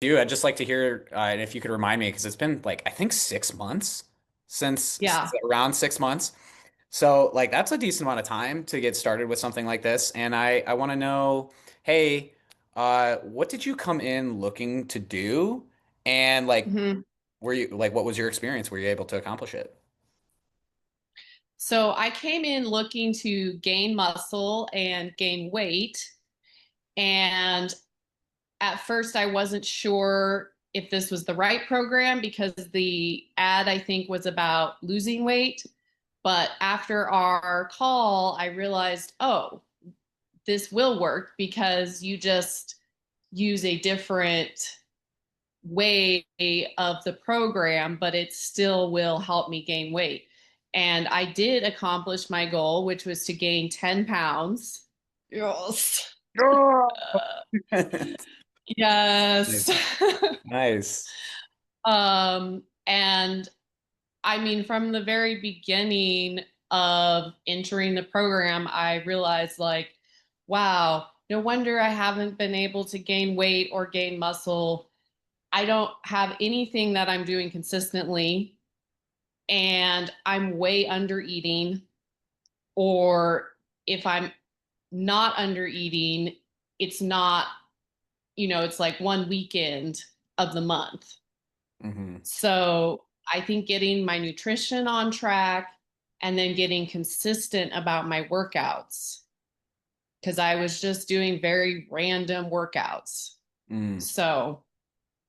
do. I'd just like to hear, and if you could remind me, because it's been like, I think 6 months since Yeah. around 6 months. So like that's a decent amount of time to get started with something like this. And I want to know, hey, what did you come in looking to do? And like, hmm were you like, what was your experience? Were you able to accomplish it? So I came in looking to gain muscle and gain weight. And at first, I wasn't sure if this was the right program because the ad, I think, was about losing weight. But after our call, I realized, oh, this will work because you just use a different way of the program, but it still will help me gain weight. And I did accomplish my goal, which was to gain 10 pounds. Yes. Oh. Yes. Nice. Nice. And I mean, from the very beginning of entering the program, I realized, like, wow, no wonder I haven't been able to gain weight or gain muscle. I don't have anything that I'm doing consistently, and I'm way under eating. Or if I'm not under eating, it's not, it's like one weekend of the month. Hmm. So I think getting my nutrition on track and then getting consistent about my workouts, because I was just doing very random workouts. Mm. So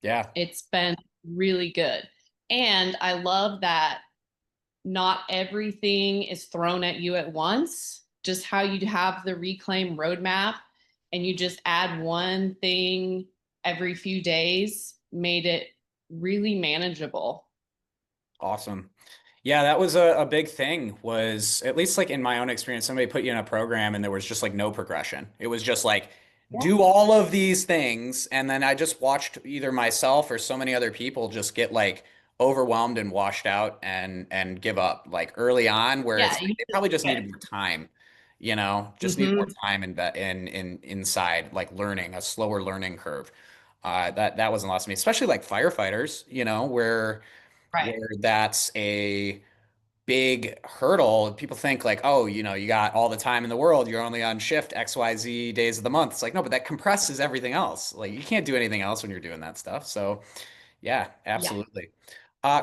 Yeah. it's been really good. And I love that not everything is thrown at you at once, just how you have the reclaim roadmap and you just add one thing every few days made it really manageable. Awesome. Yeah, that was a big thing was at least like in my own experience, somebody put you in a program and there was just like no progression. It was just like do all of these things and then I just watched either myself or so many other people just get like overwhelmed and washed out and give up like early on where it's Yeah, like you they just probably just needed get. more time, you know, just needed more Hmm. time in inside like learning, a slower learning curve. That wasn't lost to me, especially like firefighters, you know, Right. where that's a big hurdle. People think like, oh, you know, you got all the time in the world. You're only on shift XYZ days of the month. It's like, no, but that compresses everything else. Like you can't do anything else when you're doing that stuff. So yeah, Yeah. absolutely.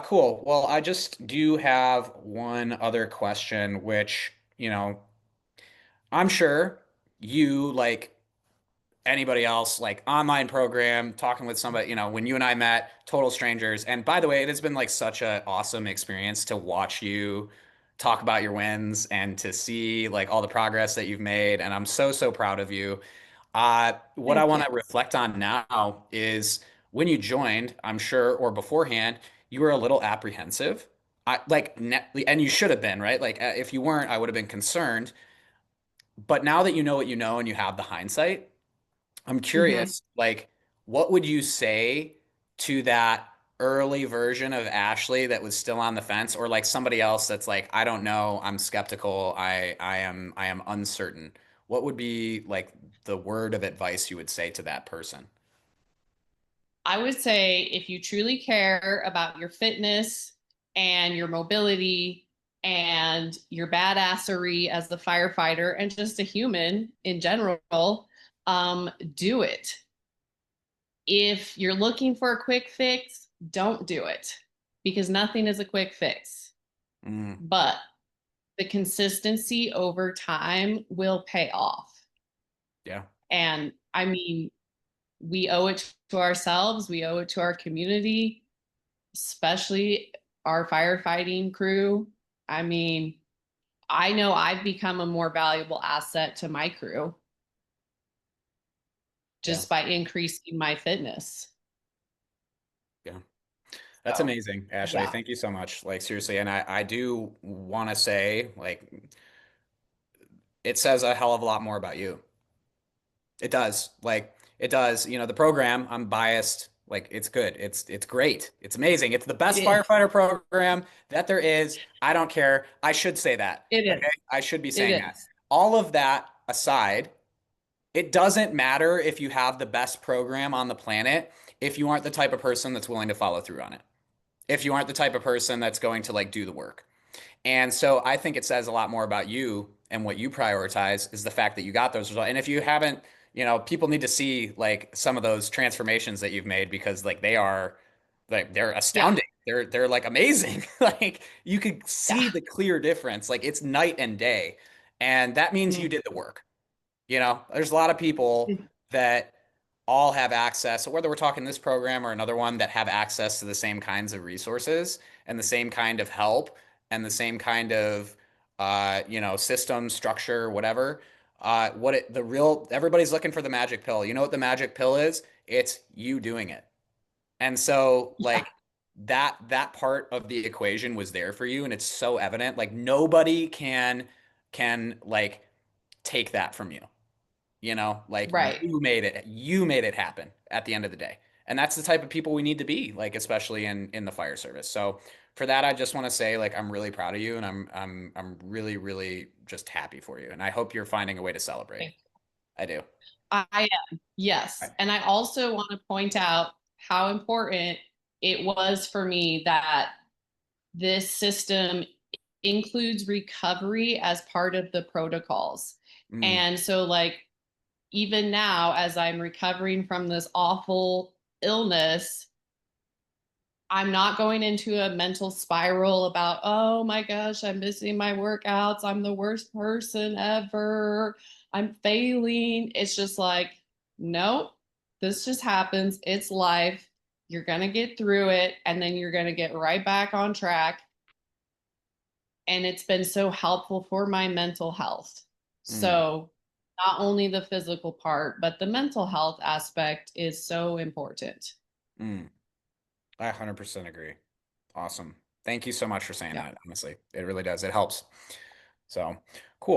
Cool. Well, I just do have one other question, which, you know, I'm sure you like anybody else, like online program, talking with somebody, you know, when you and I met, total strangers. And by the way, it has been like such an awesome experience to watch you talk about your wins and to see like all the progress that you've made. And I'm so, so proud of you. What I Thank want you. to reflect on now is when you joined, I'm sure, or beforehand, you were a little apprehensive. And you should have been, right? Like, if you weren't, I would have been concerned. But now that you know what you know and you have the hindsight, I'm Hmm. curious, like, what would you say to that early version of Ashley that was still on the fence, or like somebody else that's like, I don't know, I'm skeptical, I am uncertain. What would be like the word of advice you would say to that person? I would say if you truly care about your fitness and your mobility and your badassery as the firefighter and just a human in general, do it. If you're looking for a quick fix, don't do it because nothing is a quick fix. Mm, But the consistency over time will pay off. yeah, And I mean, we owe it to ourselves, we owe it to our community, especially our firefighting crew. I mean, I know I've become a more valuable asset to my crew yeah, just by increasing my fitness. yeah. That's So, amazing, Ashley. yeah, Thank you so much. Like seriously, and I do want to say, like, it says a hell of a lot more about you. It does. Like it does. You know, the program, I'm biased. Like it's good. It's great. It's amazing. It's the it best is. firefighter program that there is. I don't care. I should say that. It Okay? is. I should be It saying that. is. All of that aside, it doesn't matter if you have the best program on the planet if you aren't the type of person that's willing to follow through on it, if you aren't the type of person that's going to like do the work. And so I think it says a lot more about you and what you prioritize is the fact that you got those results. And if you haven't, people need to see like some of those transformations that you've made because like they're Yeah. astounding. They're like amazing. Like you could Yeah. see the clear difference. Like it's night and day. And that means you Mm. did the work. There's a lot of people that all have access, whether we're talking this program or another one, that have access to the same kinds of resources and the same kind of help and the same kind of system structure, whatever. What it the real everybody's looking for the magic pill. You know what the magic pill is? It's you doing it. And so Yeah. like that part of the equation was there for you and it's so evident. Like nobody can like take that from you. Like Right. you made it happen at the end of the day. And that's the type of people we need to be, like especially in the fire service. So for that, I just want to say like I'm really proud of you and I'm really, really just happy for you. And I hope you're finding a way to celebrate. I do. I am. Yes. And I also want to point out how important it was for me that this system includes recovery as part of the protocols. Mm, And so, like, even now, as I'm recovering from this awful illness, I'm not going into a mental spiral about, oh my gosh, I'm missing my workouts. I'm the worst person ever. I'm failing. It's just like, nope, this just happens. It's life. You're going to get through it and then you're going to get right back on track. And it's been so helpful for my mental health. mm, So, not only the physical part, but the mental health aspect is so important. mm. I 100% agree. Awesome. Thank you so much for saying Yeah. that. Honestly, it really does. It helps. So cool.